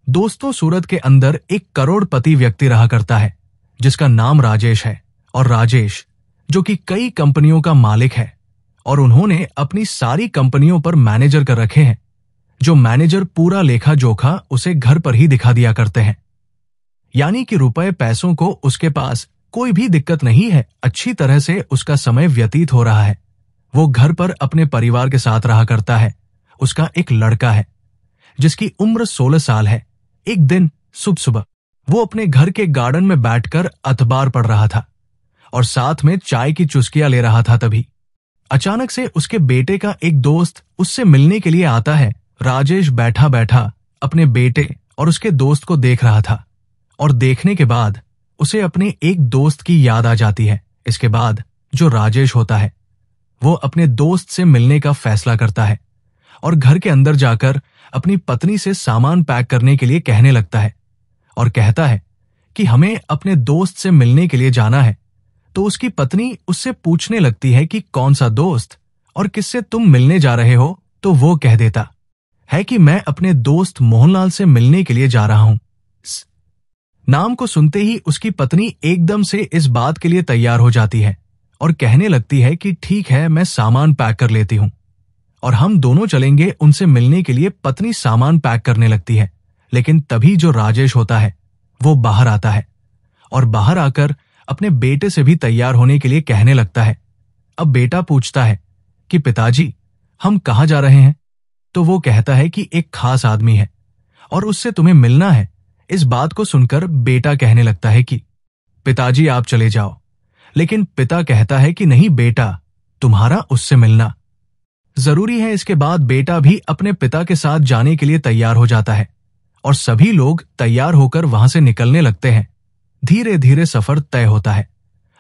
दोस्तों, सूरत के अंदर एक करोड़पति व्यक्ति रहा करता है जिसका नाम राजेश है। और राजेश जो कि कई कंपनियों का मालिक है और उन्होंने अपनी सारी कंपनियों पर मैनेजर कर रखे हैं, जो मैनेजर पूरा लेखा जोखा उसे घर पर ही दिखा दिया करते हैं। यानी कि रुपए पैसों को उसके पास कोई भी दिक्कत नहीं है, अच्छी तरह से उसका समय व्यतीत हो रहा है। वो घर पर अपने परिवार के साथ रहा करता है। उसका एक लड़का है जिसकी उम्र 16 साल है। एक दिन सुबह वो अपने घर के गार्डन में बैठकर अखबार पढ़ रहा था और साथ में चाय की चुस्कियां ले रहा था। तभी अचानक से उसके बेटे का एक दोस्त उससे मिलने के लिए आता है। राजेश बैठा बैठा अपने बेटे और उसके दोस्त को देख रहा था और देखने के बाद उसे अपने एक दोस्त की याद आ जाती है। इसके बाद जो राजेश होता है वो अपने दोस्त से मिलने का फैसला करता है और घर के अंदर जाकर अपनी पत्नी से सामान पैक करने के लिए कहने लगता है और कहता है कि हमें अपने दोस्त से मिलने के लिए जाना है। तो उसकी पत्नी उससे पूछने लगती है कि कौन सा दोस्त और किससे तुम मिलने जा रहे हो। तो वो कह देता है कि मैं अपने दोस्त मोहनलाल से मिलने के लिए जा रहा हूं। नाम को सुनते ही उसकी पत्नी एकदम से इस बात के लिए तैयार हो जाती है और कहने लगती है कि ठीक है, मैं सामान पैक कर लेती हूं और हम दोनों चलेंगे उनसे मिलने के लिए। पत्नी सामान पैक करने लगती है, लेकिन तभी जो राजेश होता है वो बाहर आता है और बाहर आकर अपने बेटे से भी तैयार होने के लिए कहने लगता है। अब बेटा पूछता है कि पिताजी, हम कहाँ जा रहे हैं? तो वो कहता है कि एक खास आदमी है और उससे तुम्हें मिलना है। इस बात को सुनकर बेटा कहने लगता है कि पिताजी आप चले जाओ, लेकिन पिता कहता है कि नहीं बेटा, तुम्हारा उससे मिलना जरूरी है। इसके बाद बेटा भी अपने पिता के साथ जाने के लिए तैयार हो जाता है और सभी लोग तैयार होकर वहां से निकलने लगते हैं। धीरे धीरे सफर तय होता है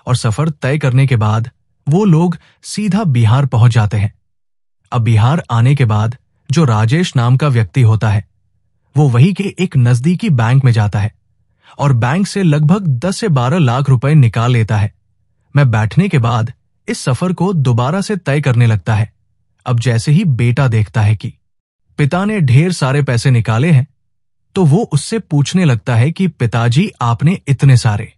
और सफर तय करने के बाद वो लोग सीधा बिहार पहुंच जाते हैं। अब बिहार आने के बाद जो राजेश नाम का व्यक्ति होता है वो वही के एक नजदीकी बैंक में जाता है और बैंक से लगभग 10 से 12 लाख रुपए निकाल लेता है। मैं बैठने के बाद इस सफर को दोबारा से तय करने लगता है। अब जैसे ही बेटा देखता है कि पिता ने ढेर सारे पैसे निकाले हैं, तो वो उससे पूछने लगता है कि पिताजी, आपने इतने सारे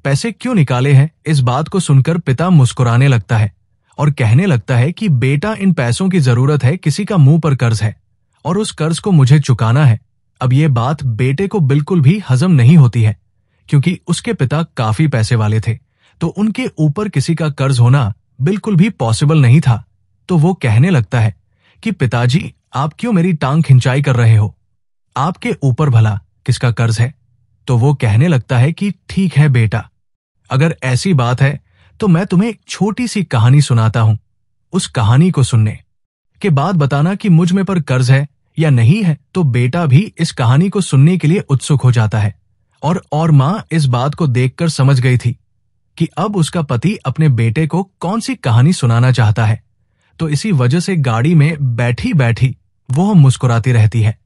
पैसे क्यों निकाले हैं? इस बात को सुनकर पिता मुस्कुराने लगता है और कहने लगता है कि बेटा, इन पैसों की जरूरत है, किसी का मुंह पर कर्ज है और उस कर्ज को मुझे चुकाना है। अब ये बात बेटे को बिल्कुल भी हजम नहीं होती है, क्योंकि उसके पिता काफी पैसे वाले थे, तो उनके ऊपर किसी का कर्ज होना बिल्कुल भी पॉसिबल नहीं था। तो वो कहने लगता है कि पिताजी, आप क्यों मेरी टांग खिंचाई कर रहे हो? आपके ऊपर भला किसका कर्ज है? तो वो कहने लगता है कि ठीक है बेटा, अगर ऐसी बात है तो मैं तुम्हें एक छोटी सी कहानी सुनाता हूं। उस कहानी को सुनने के बाद बताना कि मुझ में पर कर्ज है या नहीं है। तो बेटा भी इस कहानी को सुनने के लिए उत्सुक हो जाता है और मां इस बात को देखकर समझ गई थी कि अब उसका पति अपने बेटे को कौन सी कहानी सुनाना चाहता है। तो इसी वजह से गाड़ी में बैठी बैठी वो मुस्कुराती रहती है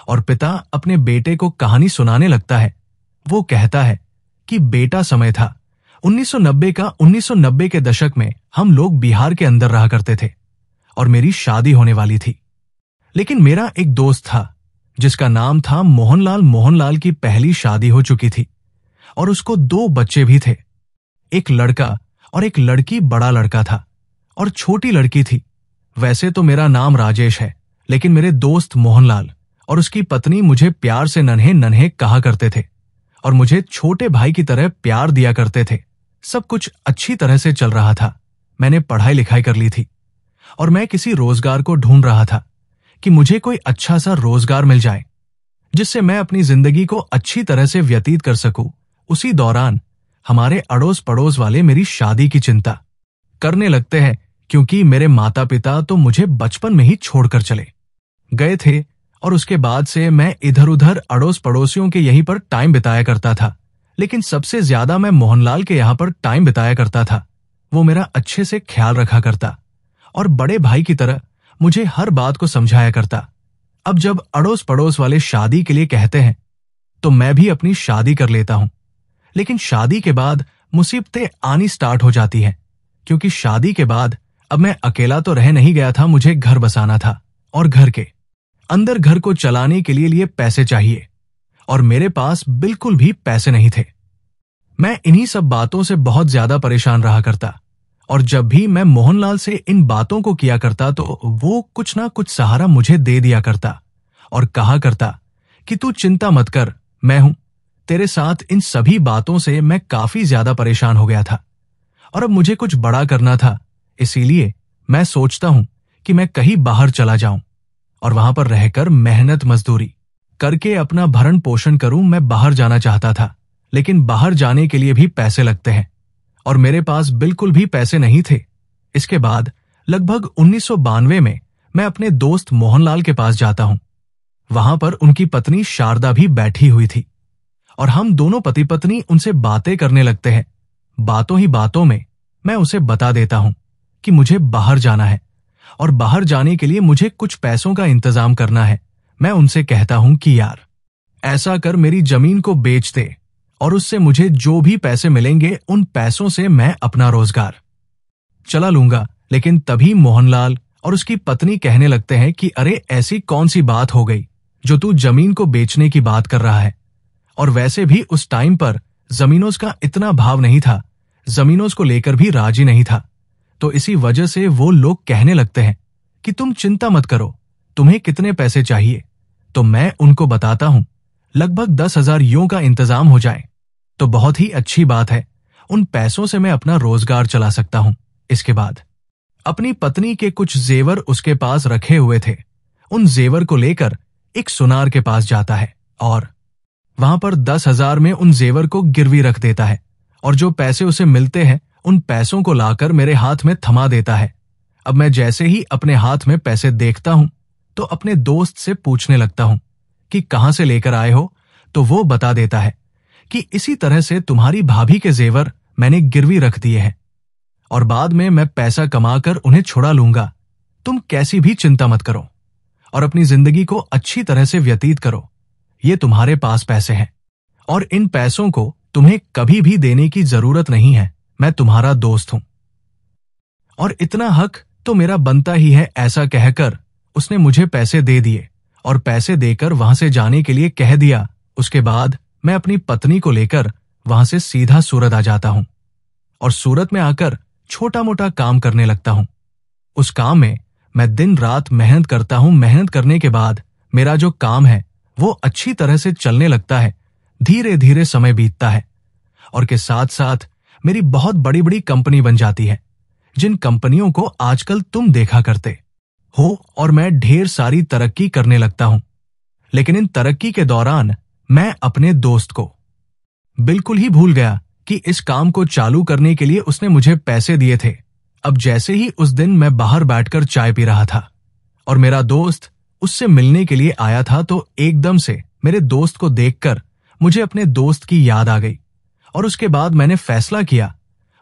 और पिता अपने बेटे को कहानी सुनाने लगता है। वो कहता है कि बेटा, समय था 1990 का। 1990 के दशक में हम लोग बिहार के अंदर रहा करते थे और मेरी शादी होने वाली थी। लेकिन मेरा एक दोस्त था जिसका नाम था मोहनलाल। मोहनलाल की पहली शादी हो चुकी थी और उसको 2 बच्चे भी थे, एक लड़का और एक लड़की। बड़ा लड़का था और छोटी लड़की थी। वैसे तो मेरा नाम राजेश है, लेकिन मेरे दोस्त मोहनलाल और उसकी पत्नी मुझे प्यार से नन्हे नन्हे कहा करते थे और मुझे छोटे भाई की तरह प्यार दिया करते थे। सब कुछ अच्छी तरह से चल रहा था। मैंने पढ़ाई लिखाई कर ली थी और मैं किसी रोजगार को ढूंढ रहा था कि मुझे कोई अच्छा सा रोजगार मिल जाए जिससे मैं अपनी जिंदगी को अच्छी तरह से व्यतीत कर सकूं। उसी दौरान हमारे अड़ोस पड़ोस वाले मेरी शादी की चिंता करने लगते हैं, क्योंकि मेरे माता पिता तो मुझे बचपन में ही छोड़कर चले गए थे और उसके बाद से मैं इधर उधर अड़ोस पड़ोसियों के यहीं पर टाइम बिताया करता था। लेकिन सबसे ज्यादा मैं मोहनलाल के यहाँ पर टाइम बिताया करता था। वो मेरा अच्छे से ख्याल रखा करता और बड़े भाई की तरह मुझे हर बात को समझाया करता। अब जब अड़ोस पड़ोस वाले शादी के लिए कहते हैं तो मैं भी अपनी शादी कर लेता हूं। लेकिन शादी के बाद मुसीबतें आनी स्टार्ट हो जाती हैं, क्योंकि शादी के बाद अब मैं अकेला तो रह नहीं गया था, मुझे घर बसाना था और घर के अंदर घर को चलाने के लिए पैसे चाहिए। और मेरे पास बिल्कुल भी पैसे नहीं थे। मैं इन्हीं सब बातों से बहुत ज्यादा परेशान रहा करता, और जब भी मैं मोहनलाल से इन बातों को किया करता तो वो कुछ ना कुछ सहारा मुझे दे दिया करता और कहा करता कि तू चिंता मत कर, मैं हूं तेरे साथ। इन सभी बातों से मैं काफी ज्यादा परेशान हो गया था और अब मुझे कुछ बड़ा करना था, इसीलिए मैं सोचता हूं कि मैं कहीं बाहर चला जाऊं और वहां पर रहकर मेहनत मजदूरी करके अपना भरण पोषण करूं। मैं बाहर जाना चाहता था, लेकिन बाहर जाने के लिए भी पैसे लगते हैं और मेरे पास बिल्कुल भी पैसे नहीं थे। इसके बाद लगभग 1992 में मैं अपने दोस्त मोहनलाल के पास जाता हूं। वहां पर उनकी पत्नी शारदा भी बैठी हुई थी और हम दोनों पति पत्नी उनसे बातें करने लगते हैं। बातों ही बातों में मैं उसे बता देता हूं कि मुझे बाहर जाना है और बाहर जाने के लिए मुझे कुछ पैसों का इंतजाम करना है। मैं उनसे कहता हूं कि यार, ऐसा कर मेरी जमीन को बेच दे और उससे मुझे जो भी पैसे मिलेंगे उन पैसों से मैं अपना रोजगार चला लूंगा। लेकिन तभी मोहनलाल और उसकी पत्नी कहने लगते हैं कि अरे, ऐसी कौन सी बात हो गई जो तू जमीन को बेचने की बात कर रहा है। और वैसे भी उस टाइम पर जमीनों का इतना भाव नहीं था, जमीनों को लेकर भी राजी नहीं था। तो इसी वजह से वो लोग कहने लगते हैं कि तुम चिंता मत करो, तुम्हें कितने पैसे चाहिए। तो मैं उनको बताता हूं लगभग 10,000 यूं का इंतजाम हो जाए तो बहुत ही अच्छी बात है, उन पैसों से मैं अपना रोजगार चला सकता हूं। इसके बाद अपनी पत्नी के कुछ जेवर उसके पास रखे हुए थे, उन जेवर को लेकर एक सुनार के पास जाता है और वहां पर 10,000 में उन जेवर को गिरवी रख देता है और जो पैसे उसे मिलते हैं उन पैसों को लाकर मेरे हाथ में थमा देता है। अब मैं जैसे ही अपने हाथ में पैसे देखता हूं तो अपने दोस्त से पूछने लगता हूं कि कहां से लेकर आए हो। तो वो बता देता है कि इसी तरह से तुम्हारी भाभी के जेवर मैंने गिरवी रख दिए हैं और बाद में मैं पैसा कमाकर उन्हें छुड़ा लूंगा। तुम कैसी भी चिंता मत करो और अपनी जिंदगी को अच्छी तरह से व्यतीत करो। ये तुम्हारे पास पैसे हैं और इन पैसों को तुम्हें कभी भी देने की जरूरत नहीं है। मैं तुम्हारा दोस्त हूं और इतना हक तो मेरा बनता ही है। ऐसा कहकर उसने मुझे पैसे दे दिए और पैसे देकर वहां से जाने के लिए कह दिया। उसके बाद मैं अपनी पत्नी को लेकर वहां से सीधा सूरत आ जाता हूं और सूरत में आकर छोटा मोटा काम करने लगता हूं। उस काम में मैं दिन रात मेहनत करता हूं। मेहनत करने के बाद मेरा जो काम है वो अच्छी तरह से चलने लगता है। धीरे धीरे समय बीतता है और के साथ साथ मेरी बहुत बड़ी बड़ी कंपनी बन जाती है, जिन कंपनियों को आजकल तुम देखा करते हो, और मैं ढेर सारी तरक्की करने लगता हूं। लेकिन इन तरक्की के दौरान मैं अपने दोस्त को बिल्कुल ही भूल गया कि इस काम को चालू करने के लिए उसने मुझे पैसे दिए थे। अब जैसे ही उस दिन मैं बाहर बैठकर चाय पी रहा था और मेरा दोस्त उससे मिलने के लिए आया था, तो एकदम से मेरे दोस्त को देखकर मुझे अपने दोस्त की याद आ गई और उसके बाद मैंने फैसला किया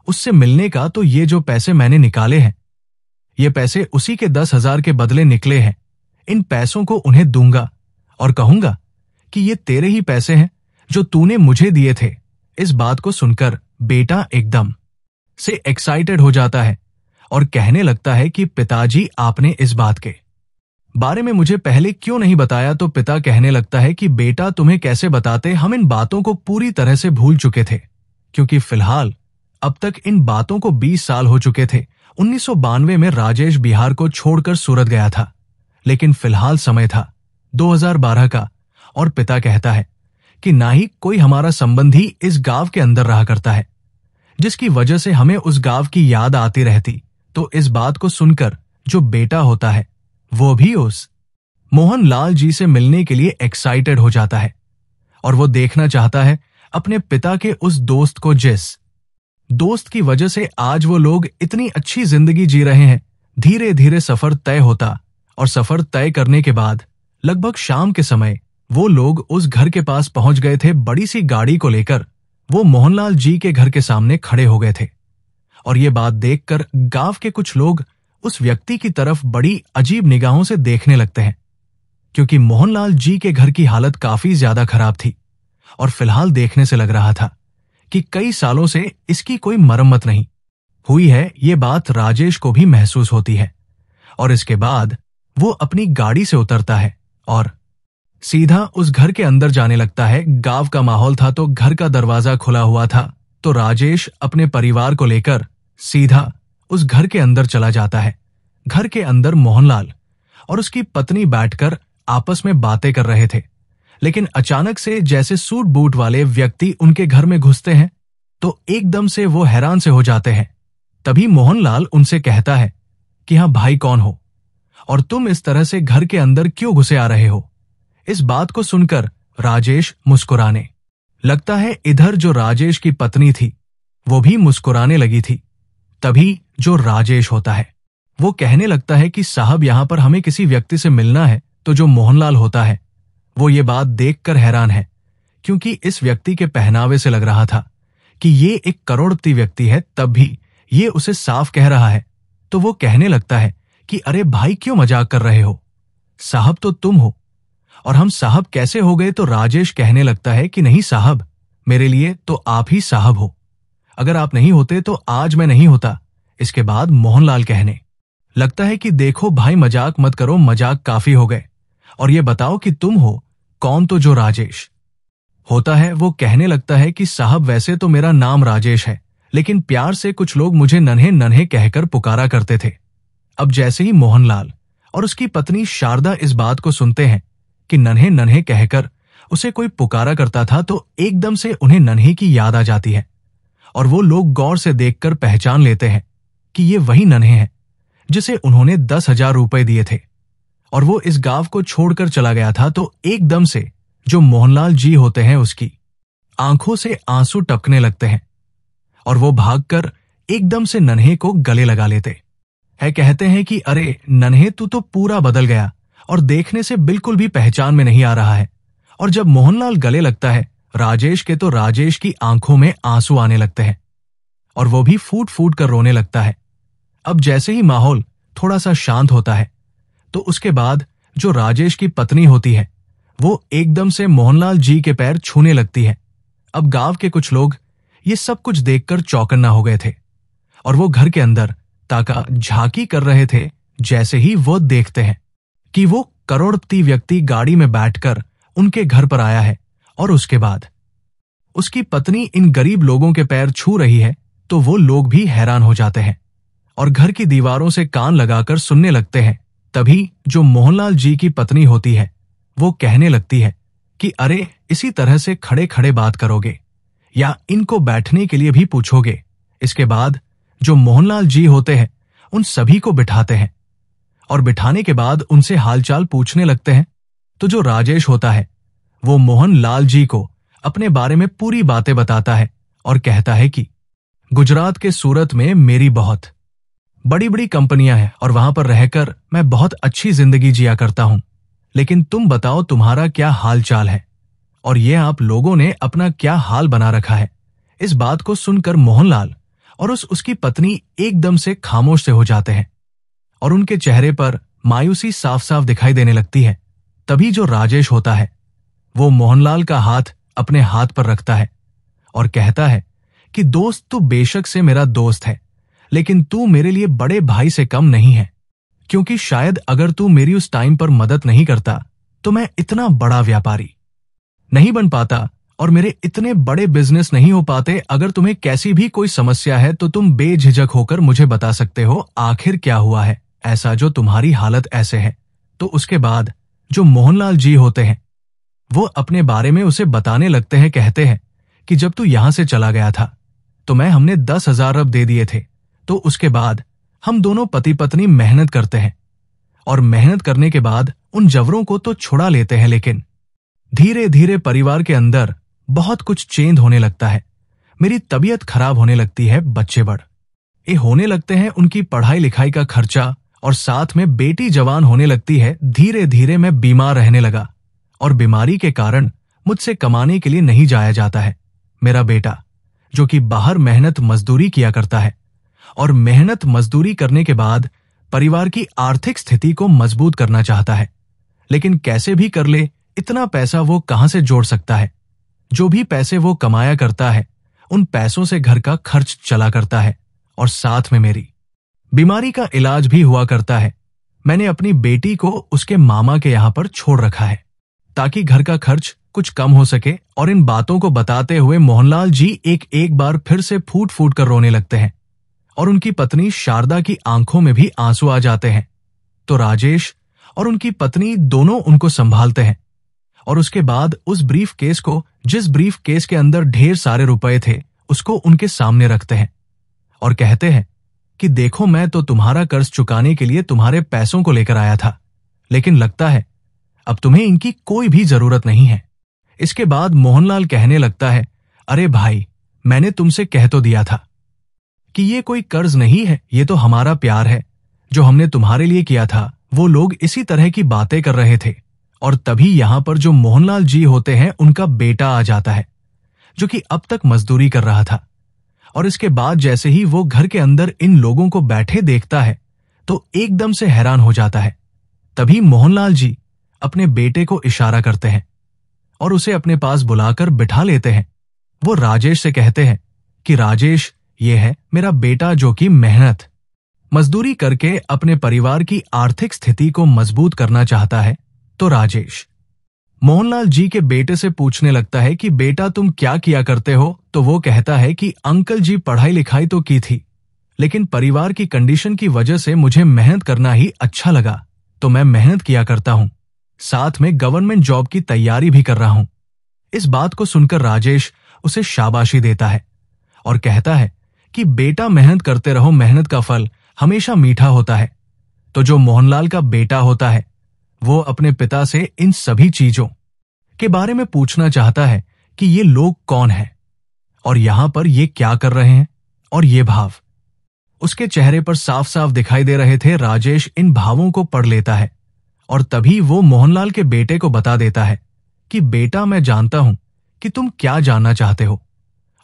उससे मिलने का। तो ये जो पैसे मैंने निकाले हैं, ये पैसे उसी के 10,000 के बदले निकले हैं। इन पैसों को उन्हें दूंगा और कहूंगा कि ये तेरे ही पैसे हैं जो तूने मुझे दिए थे। इस बात को सुनकर बेटा एकदम से एक्साइटेड हो जाता है और कहने लगता है कि पिताजी, आपने इस बात के बारे में मुझे पहले क्यों नहीं बताया। तो पिता कहने लगता है कि बेटा, तुम्हें कैसे बताते, हम इन बातों को पूरी तरह से भूल चुके थे, क्योंकि फिलहाल अब तक इन बातों को 20 साल हो चुके थे। 1992 में राजेश बिहार को छोड़कर सूरत गया था, लेकिन फिलहाल समय था 2012 का और पिता कहता है कि ना ही कोई हमारा संबंधी इस गांव के अंदर रहा करता है, जिसकी वजह से हमें उस गांव की याद आती रहती। तो इस बात को सुनकर जो बेटा होता है वो भी उस मोहनलाल जी से मिलने के लिए एक्साइटेड हो जाता है और वो देखना चाहता है अपने पिता के उस दोस्त को, जिस दोस्त की वजह से आज वो लोग इतनी अच्छी जिंदगी जी रहे हैं। धीरे धीरे सफर तय होता और सफर तय करने के बाद लगभग शाम के समय वो लोग उस घर के पास पहुंच गए थे। बड़ी सी गाड़ी को लेकर वो मोहनलाल जी के घर के सामने खड़े हो गए थे और ये बात देखकर गांव के कुछ लोग उस व्यक्ति की तरफ बड़ी अजीब निगाहों से देखने लगते हैं, क्योंकि मोहनलाल जी के घर की हालत काफी ज्यादा खराब थी और फिलहाल देखने से लग रहा था कि कई सालों से इसकी कोई मरम्मत नहीं हुई है। ये बात राजेश को भी महसूस होती है और इसके बाद वो अपनी गाड़ी से उतरता है और सीधा उस घर के अंदर जाने लगता है। गांव का माहौल था तो घर का दरवाजा खुला हुआ था, तो राजेश अपने परिवार को लेकर सीधा उस घर के अंदर चला जाता है। घर के अंदर मोहनलाल और उसकी पत्नी बैठकर आपस में बातें कर रहे थे, लेकिन अचानक से जैसे सूट बूट वाले व्यक्ति उनके घर में घुसते हैं तो एकदम से वो हैरान से हो जाते हैं। तभी मोहनलाल उनसे कहता है कि हाँ भाई, कौन हो और तुम इस तरह से घर के अंदर क्यों घुसे आ रहे हो। इस बात को सुनकर राजेश मुस्कुराने लगता है। इधर जो राजेश की पत्नी थी वो भी मुस्कुराने लगी थी। तभी जो राजेश होता है वो कहने लगता है कि साहब, यहां पर हमें किसी व्यक्ति से मिलना है। तो जो मोहनलाल होता है वो ये बात देखकर हैरान है, क्योंकि इस व्यक्ति के पहनावे से लग रहा था कि ये एक करोड़पति व्यक्ति है। तब भी ये उसे साफ कह रहा है। तो वो कहने लगता है कि अरे भाई, क्यों मजाक कर रहे हो, साहब तो तुम हो और हम साहब कैसे हो गए। तो राजेश कहने लगता है कि नहीं साहब, मेरे लिए तो आप ही साहब हो, अगर आप नहीं होते तो आज मैं नहीं होता। इसके बाद मोहनलाल कहने लगता है कि देखो भाई, मजाक मत करो, मजाक काफी हो गए, और ये बताओ कि तुम हो कौन। तो जो राजेश होता है वो कहने लगता है कि साहब, वैसे तो मेरा नाम राजेश है, लेकिन प्यार से कुछ लोग मुझे नन्हे नन्हे कहकर पुकारा करते थे। अब जैसे ही मोहनलाल और उसकी पत्नी शारदा इस बात को सुनते हैं कि नन्हे नन्हे कहकर उसे कोई पुकारा करता था, तो एकदम से उन्हें नन्हे की याद आ जाती है और वो लोग गौर से देखकर पहचान लेते हैं कि ये वही नन्हे हैं जिसे उन्होंने 10,000 रुपए दिए थे और वो इस गांव को छोड़कर चला गया था। तो एकदम से जो मोहनलाल जी होते हैं उसकी आंखों से आंसू टपकने लगते हैं और वो भागकर एकदम से नन्हे को गले लगा लेते हैं। कहते हैं कि अरे नन्हे, तू तो पूरा बदल गया और देखने से बिल्कुल भी पहचान में नहीं आ रहा है। और जब मोहनलाल गले लगता है राजेश के, तो राजेश की आंखों में आंसू आने लगते हैं और वो भी फूट फूट कर रोने लगता है। अब जैसे ही माहौल थोड़ा सा शांत होता है तो उसके बाद जो राजेश की पत्नी होती है वो एकदम से मोहनलाल जी के पैर छूने लगती है। अब गांव के कुछ लोग ये सब कुछ देखकर चौकन्ना हो गए थे और वो घर के अंदर ताका झांकी कर रहे थे। जैसे ही वो देखते हैं कि वो करोड़पति व्यक्ति गाड़ी में बैठकर उनके घर पर आया है और उसके बाद उसकी पत्नी इन गरीब लोगों के पैर छू रही है, तो वो लोग भी हैरान हो जाते हैं और घर की दीवारों से कान लगाकर सुनने लगते हैं। तभी जो मोहनलाल जी की पत्नी होती है वो कहने लगती है कि अरे, इसी तरह से खड़े खड़े बात करोगे या इनको बैठने के लिए भी पूछोगे। इसके बाद जो मोहनलाल जी होते हैं उन सभी को बिठाते हैं और बिठाने के बाद उनसे हालचाल पूछने लगते हैं। तो जो राजेश होता है वो मोहनलाल जी को अपने बारे में पूरी बातें बताता है और कहता है कि गुजरात के सूरत में मेरी बहुत बड़ी बड़ी कंपनियां हैं और वहां पर रहकर मैं बहुत अच्छी जिंदगी जिया करता हूं, लेकिन तुम बताओ तुम्हारा क्या हाल चाल है और ये आप लोगों ने अपना क्या हाल बना रखा है। इस बात को सुनकर मोहनलाल और उसकी पत्नी एकदम से खामोश से हो जाते हैं और उनके चेहरे पर मायूसी साफ साफ दिखाई देने लगती है। तभी जो राजेश होता है वो मोहनलाल का हाथ अपने हाथ पर रखता है और कहता है कि दोस्त, तू बेशक से मेरा दोस्त है, लेकिन तू मेरे लिए बड़े भाई से कम नहीं है, क्योंकि शायद अगर तू मेरी उस टाइम पर मदद नहीं करता तो मैं इतना बड़ा व्यापारी नहीं बन पाता और मेरे इतने बड़े बिजनेस नहीं हो पाते। अगर तुम्हें कैसी भी कोई समस्या है तो तुम बेझिझक होकर मुझे बता सकते हो, आखिर क्या हुआ है ऐसा जो तुम्हारी हालत ऐसे है। तो उसके बाद जो मोहनलाल जी होते हैं वो अपने बारे में उसे बताने लगते हैं। कहते हैं कि जब तू यहां से चला गया था तो हमने 10,000 रब दे दिए थे, तो उसके बाद हम दोनों पति पत्नी मेहनत करते हैं और मेहनत करने के बाद उन जवरों को तो छुड़ा लेते हैं, लेकिन धीरे धीरे परिवार के अंदर बहुत कुछ चेंज होने लगता है। मेरी तबीयत खराब होने लगती है, बच्चे बड़ ये होने लगते हैं, उनकी पढ़ाई लिखाई का खर्चा और साथ में बेटी जवान होने लगती है। धीरे धीरे मैं बीमार रहने लगा और बीमारी के कारण मुझसे कमाने के लिए नहीं जाया जाता है। मेरा बेटा जो कि बाहर मेहनत मजदूरी किया करता है और मेहनत मजदूरी करने के बाद परिवार की आर्थिक स्थिति को मजबूत करना चाहता है, लेकिन कैसे भी कर ले इतना पैसा वो कहां से जोड़ सकता है। जो भी पैसे वो कमाया करता है उन पैसों से घर का खर्च चला करता है और साथ में मेरी बीमारी का इलाज भी हुआ करता है। मैंने अपनी बेटी को उसके मामा के यहां पर छोड़ रखा है। ताकि घर का खर्च कुछ कम हो सके। और इन बातों को बताते हुए मोहनलाल जी एक बार फिर से फूट फूट कर रोने लगते हैं और उनकी पत्नी शारदा की आंखों में भी आंसू आ जाते हैं। तो राजेश और उनकी पत्नी दोनों उनको संभालते हैं और उसके बाद उस ब्रीफ केस को, जिस ब्रीफ केस के अंदर ढेर सारे रुपए थे, उसको उनके सामने रखते हैं और कहते हैं कि देखो, मैं तो तुम्हारा कर्ज चुकाने के लिए तुम्हारे पैसों को लेकर आया था, लेकिन लगता है अब तुम्हें इनकी कोई भी जरूरत नहीं है। इसके बाद मोहनलाल कहने लगता है, अरे भाई, मैंने तुमसे कह तो दिया था कि ये कोई कर्ज नहीं है, ये तो हमारा प्यार है जो हमने तुम्हारे लिए किया था। वो लोग इसी तरह की बातें कर रहे थे और तभी यहां पर जो मोहनलाल जी होते हैं, उनका बेटा आ जाता है जो कि अब तक मजदूरी कर रहा था। और इसके बाद जैसे ही वो घर के अंदर इन लोगों को बैठे देखता है तो एकदम से हैरान हो जाता है। तभी मोहनलाल जी अपने बेटे को इशारा करते हैं और उसे अपने पास बुलाकर बिठा लेते हैं। वो राजेश से कहते हैं कि राजेश, ये है मेरा बेटा जो कि मेहनत मजदूरी करके अपने परिवार की आर्थिक स्थिति को मजबूत करना चाहता है। तो राजेश मोहनलाल जी के बेटे से पूछने लगता है कि बेटा, तुम क्या किया करते हो? तो वो कहता है कि अंकल जी, पढ़ाई लिखाई तो की थी, लेकिन परिवार की कंडीशन की वजह से मुझे मेहनत करना ही अच्छा लगा, तो मैं मेहनत किया करता हूं, साथ में गवर्नमेंट जॉब की तैयारी भी कर रहा हूं। इस बात को सुनकर राजेश उसे शाबाशी देता है और कहता है कि बेटा, मेहनत करते रहो, मेहनत का फल हमेशा मीठा होता है। तो जो मोहनलाल का बेटा होता है, वो अपने पिता से इन सभी चीजों के बारे में पूछना चाहता है कि ये लोग कौन हैं और यहां पर ये क्या कर रहे हैं। और ये भाव उसके चेहरे पर साफ साफ दिखाई दे रहे थे। राजेश इन भावों को पढ़ लेता है और तभी वो मोहनलाल के बेटे को बता देता है कि बेटा, मैं जानता हूं कि तुम क्या जानना चाहते हो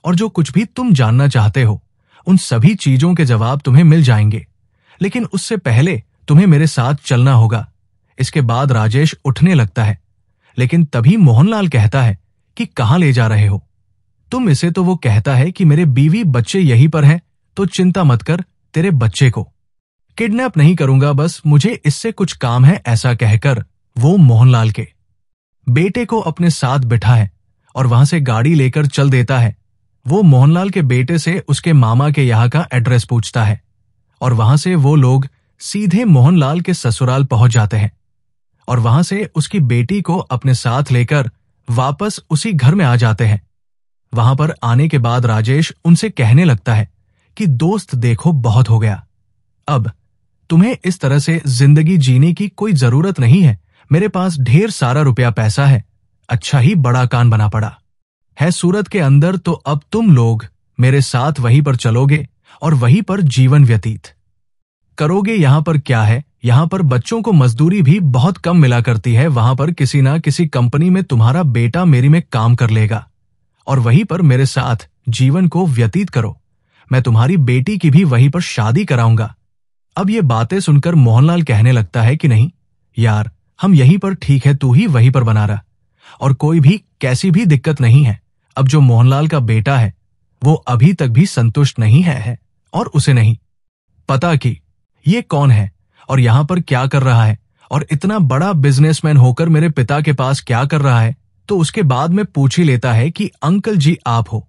और जो कुछ भी तुम जानना चाहते हो, उन सभी चीजों के जवाब तुम्हें मिल जाएंगे, लेकिन उससे पहले तुम्हें मेरे साथ चलना होगा। इसके बाद राजेश उठने लगता है, लेकिन तभी मोहनलाल कहता है कि कहां ले जा रहे हो तुम इसे? तो वो कहता है कि मेरे बीवी बच्चे यहीं पर हैं, तो चिंता मत कर, तेरे बच्चे को किडनैप नहीं करूंगा, बस मुझे इससे कुछ काम है। ऐसा कहकर वो मोहनलाल के बेटे को अपने साथ बिठाए और वहां से गाड़ी लेकर चल देता है। वो मोहनलाल के बेटे से उसके मामा के यहाँ का एड्रेस पूछता है और वहां से वो लोग सीधे मोहनलाल के ससुराल पहुंच जाते हैं और वहां से उसकी बेटी को अपने साथ लेकर वापस उसी घर में आ जाते हैं। वहां पर आने के बाद राजेश उनसे कहने लगता है कि दोस्त, देखो, बहुत हो गया, अब तुम्हें इस तरह से जिंदगी जीने की कोई जरूरत नहीं है। मेरे पास ढेर सारा रुपया पैसा है, अच्छा ही बड़ा कान बना पड़ा है सूरत के अंदर, तो अब तुम लोग मेरे साथ वहीं पर चलोगे और वहीं पर जीवन व्यतीत करोगे। यहां पर क्या है, यहां पर बच्चों को मजदूरी भी बहुत कम मिला करती है, वहां पर किसी ना किसी कंपनी में तुम्हारा बेटा मेरी में काम कर लेगा और वहीं पर मेरे साथ जीवन को व्यतीत करो। मैं तुम्हारी बेटी की भी वहीं पर शादी कराऊंगा। अब ये बातें सुनकर मोहनलाल कहने लगता है कि नहीं यार, हम यहीं पर ठीक है, तू ही वहीं पर बना रहा और कोई भी कैसी भी दिक्कत नहीं है। अब जो मोहनलाल का बेटा है वो अभी तक भी संतुष्ट नहीं है और उसे नहीं पता कि ये कौन है और यहां पर क्या कर रहा है और इतना बड़ा बिजनेसमैन होकर मेरे पिता के पास क्या कर रहा है। तो उसके बाद में पूछ ही लेता है कि अंकल जी, आप हो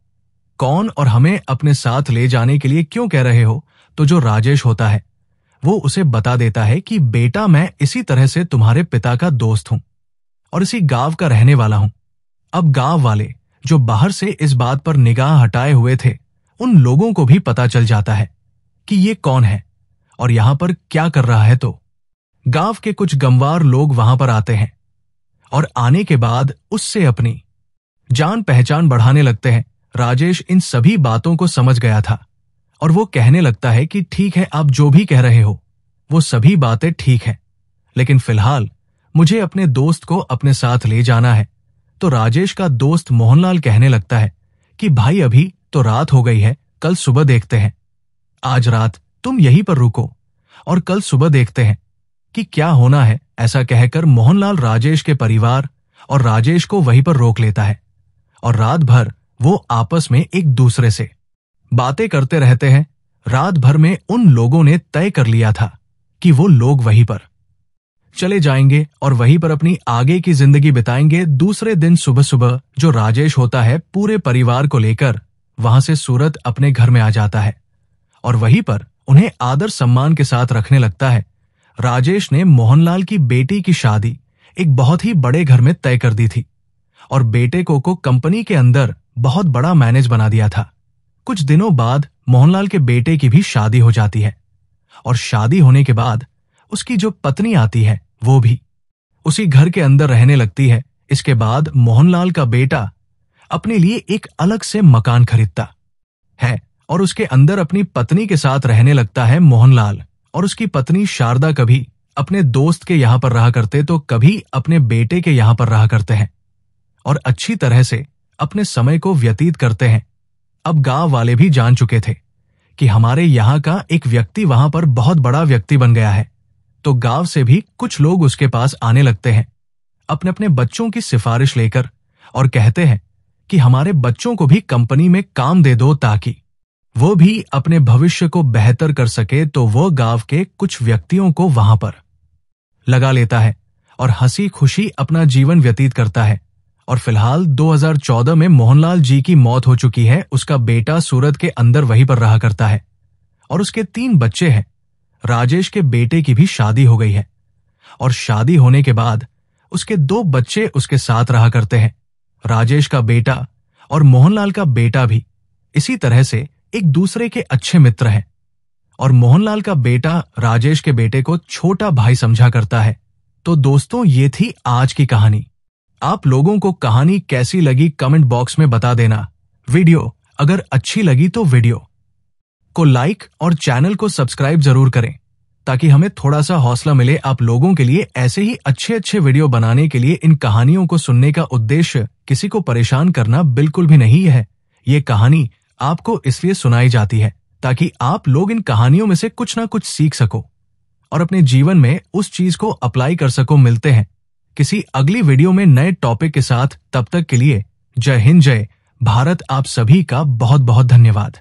कौन और हमें अपने साथ ले जाने के लिए क्यों कह रहे हो? तो जो राजेश होता है वो उसे बता देता है कि बेटा, मैं इसी तरह से तुम्हारे पिता का दोस्त हूं और इसी गांव का रहने वाला हूं। अब गांव वाले जो बाहर से इस बात पर निगाह हटाए हुए थे, उन लोगों को भी पता चल जाता है कि ये कौन है और यहां पर क्या कर रहा है। तो गांव के कुछ गंवार लोग वहां पर आते हैं और आने के बाद उससे अपनी जान पहचान बढ़ाने लगते हैं। राजेश इन सभी बातों को समझ गया था और वो कहने लगता है कि ठीक है, आप जो भी कह रहे हो वो सभी बातें ठीक है, लेकिन फिलहाल मुझे अपने दोस्त को अपने साथ ले जाना है। तो राजेश का दोस्त मोहनलाल कहने लगता है कि भाई, अभी तो रात हो गई है, कल सुबह देखते हैं। आज रात तुम यहीं पर रुको और कल सुबह देखते हैं कि क्या होना है। ऐसा कहकर मोहनलाल राजेश के परिवार और राजेश को वहीं पर रोक लेता है और रात भर वो आपस में एक दूसरे से बातें करते रहते हैं। रात भर में उन लोगों ने तय कर लिया था कि वो लोग वहीं पर चले जाएंगे और वहीं पर अपनी आगे की जिंदगी बिताएंगे। दूसरे दिन सुबह सुबह जो राजेश होता है पूरे परिवार को लेकर वहां से सूरत अपने घर में आ जाता है और वहीं पर उन्हें आदर सम्मान के साथ रखने लगता है। राजेश ने मोहनलाल की बेटी की शादी एक बहुत ही बड़े घर में तय कर दी थी और बेटे को कंपनी के अंदर बहुत बड़ा मैनेजर बना दिया था। कुछ दिनों बाद मोहनलाल के बेटे की भी शादी हो जाती है और शादी होने के बाद उसकी जो पत्नी आती है वो भी उसी घर के अंदर रहने लगती है। इसके बाद मोहनलाल का बेटा अपने लिए एक अलग से मकान खरीदता है और उसके अंदर अपनी पत्नी के साथ रहने लगता है। मोहनलाल और उसकी पत्नी शारदा कभी अपने दोस्त के यहां पर रहा करते तो कभी अपने बेटे के यहां पर रहा करते हैं और अच्छी तरह से अपने समय को व्यतीत करते हैं। अब गांव वाले भी जान चुके थे कि हमारे यहाँ का एक व्यक्ति वहां पर बहुत बड़ा व्यक्ति बन गया है, तो गांव से भी कुछ लोग उसके पास आने लगते हैं अपने अपने बच्चों की सिफारिश लेकर और कहते हैं कि हमारे बच्चों को भी कंपनी में काम दे दो ताकि वो भी अपने भविष्य को बेहतर कर सके। तो वो गांव के कुछ व्यक्तियों को वहां पर लगा लेता है और हंसी खुशी अपना जीवन व्यतीत करता है। और फिलहाल 2014 में मोहनलाल जी की मौत हो चुकी है। उसका बेटा सूरत के अंदर वहीं पर रहा करता है और उसके 3 बच्चे हैं। राजेश के बेटे की भी शादी हो गई है और शादी होने के बाद उसके 2 बच्चे उसके साथ रहा करते हैं। राजेश का बेटा और मोहनलाल का बेटा भी इसी तरह से एक दूसरे के अच्छे मित्र हैं और मोहनलाल का बेटा राजेश के बेटे को छोटा भाई समझा करता है। तो दोस्तों, ये थी आज की कहानी। आप लोगों को कहानी कैसी लगी कमेंट बॉक्स में बता देना। वीडियो अगर अच्छी लगी तो वीडियो को लाइक और चैनल को सब्सक्राइब जरूर करें ताकि हमें थोड़ा सा हौसला मिले आप लोगों के लिए ऐसे ही अच्छे अच्छे वीडियो बनाने के लिए। इन कहानियों को सुनने का उद्देश्य किसी को परेशान करना बिल्कुल भी नहीं है। ये कहानी आपको इसलिए सुनाई जाती है ताकि आप लोग इन कहानियों में से कुछ ना कुछ सीख सको और अपने जीवन में उस चीज को अप्लाई कर सको। मिलते हैं किसी अगली वीडियो में नए टॉपिक के साथ। तब तक के लिए जय हिंद, जय भारत। आप सभी का बहुत बहुत धन्यवाद।